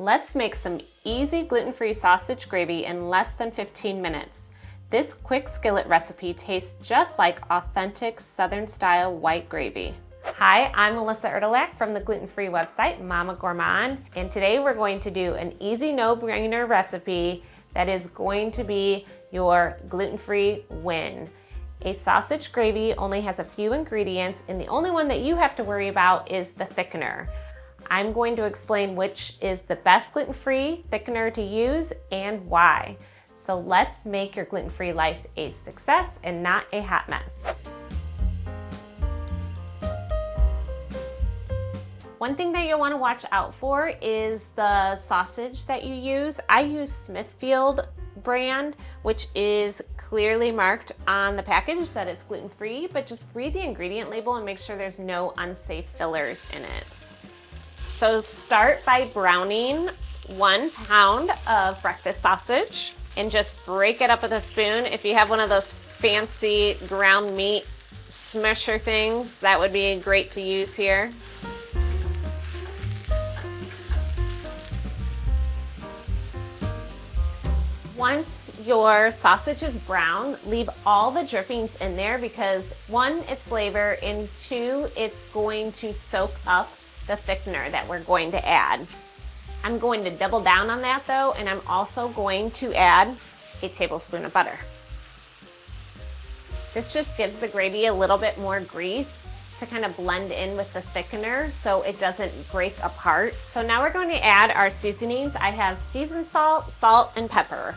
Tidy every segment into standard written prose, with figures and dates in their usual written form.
Let's make some easy gluten-free sausage gravy in less than 15 minutes. This quick skillet recipe tastes just like authentic Southern-style white gravy. Hi, I'm Melissa Erdelak from the gluten-free website Mama Gourmand, and today we're going to do an easy no-brainer recipe that is going to be your gluten-free win. A sausage gravy only has a few ingredients, and the only one that you have to worry about is the thickener. I'm going to explain which is the best gluten-free thickener to use and why. So let's make your gluten-free life a success and not a hot mess. One thing that you'll want to watch out for is the sausage that you use. I use Smithfield brand, which is clearly marked on the package that it's gluten-free, but just read the ingredient label and make sure there's no unsafe fillers in it. So start by browning 1 pound of breakfast sausage and just break it up with a spoon. If you have one of those fancy ground meat smusher things, that would be great to use here. Once your sausage is brown, leave all the drippings in there because 1, it's flavor, and 2, it's going to soak up the thickener that we're going to add. I'm going to double down on that though, and I'm also going to add a tablespoon of butter. This just gives the gravy a little bit more grease to kind of blend in with the thickener so it doesn't break apart. So now we're going to add our seasonings. I have seasoned salt, salt, and pepper.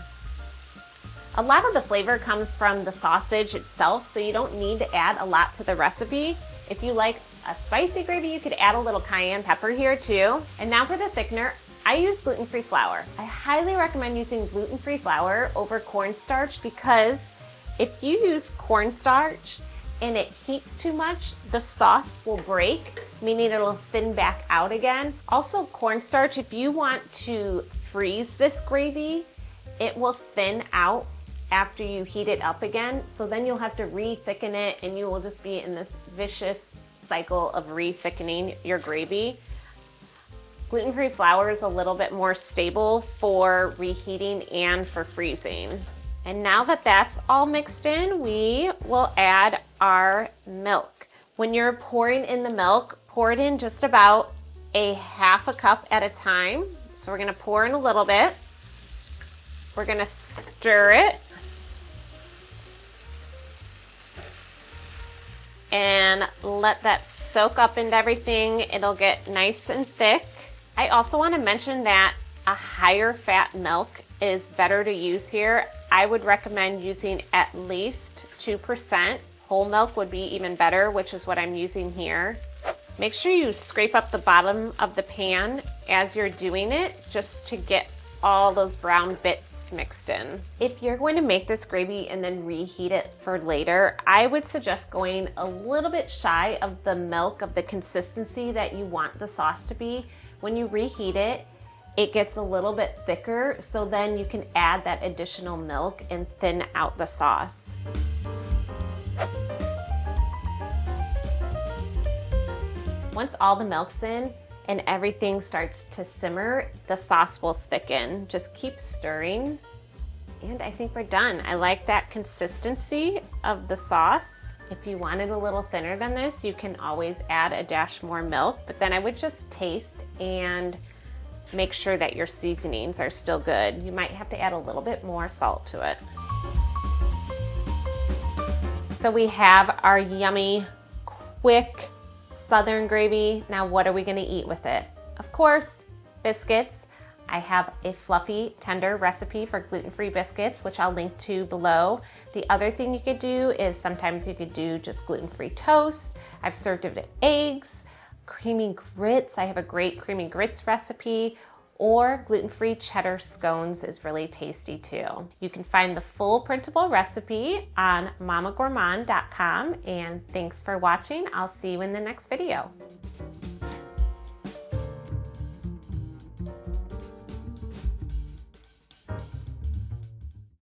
A lot of the flavor comes from the sausage itself, so you don't need to add a lot to the recipe. If you like a spicy gravy, you could add a little cayenne pepper here too. And now for the thickener, I use gluten-free flour. I highly recommend using gluten-free flour over cornstarch because if you use cornstarch and it heats too much, the sauce will break, meaning it'll thin back out again. Also cornstarch, if you want to freeze this gravy, it will thin out after you heat it up again. So then you'll have to re-thicken it and you will just be in this vicious cycle of re-thickening your gravy. Gluten-free flour is a little bit more stable for reheating and for freezing. And now that that's all mixed in, we will add our milk. When you're pouring in the milk, pour it in just about a 1/2 cup at a time. So we're gonna pour in a little bit. We're gonna stir it. And let that soak up into everything. It'll get nice and thick. I also want to mention that a higher fat milk is better to use here. I would recommend using at least 2%. Whole milk would be even better, which is what I'm using here. Make sure you scrape up the bottom of the pan as you're doing it, just to get all those brown bits mixed in. If you're going to make this gravy and then reheat it for later, I would suggest going a little bit shy of the milk, of the consistency that you want the sauce to be. When you reheat it, it gets a little bit thicker, so then you can add that additional milk and thin out the sauce. Once all the milk's in, and everything starts to simmer, the sauce will thicken. Just keep stirring, and I think we're done. I like that consistency of the sauce. If you want it a little thinner than this, you can always add a dash more milk, but then I would just taste and make sure that your seasonings are still good. You might have to add a little bit more salt to it. So we have our yummy, quick, Southern gravy. Now what are we gonna eat with it? Of course, biscuits. I have a fluffy, tender recipe for gluten-free biscuits, which I'll link to below. The other thing you could do is sometimes you could do just gluten-free toast. I've served it with eggs, creamy grits. I have a great creamy grits recipe, or gluten-free cheddar scones is really tasty too. You can find the full printable recipe on mamagourmand.com, and thanks for watching. I'll see you in the next video.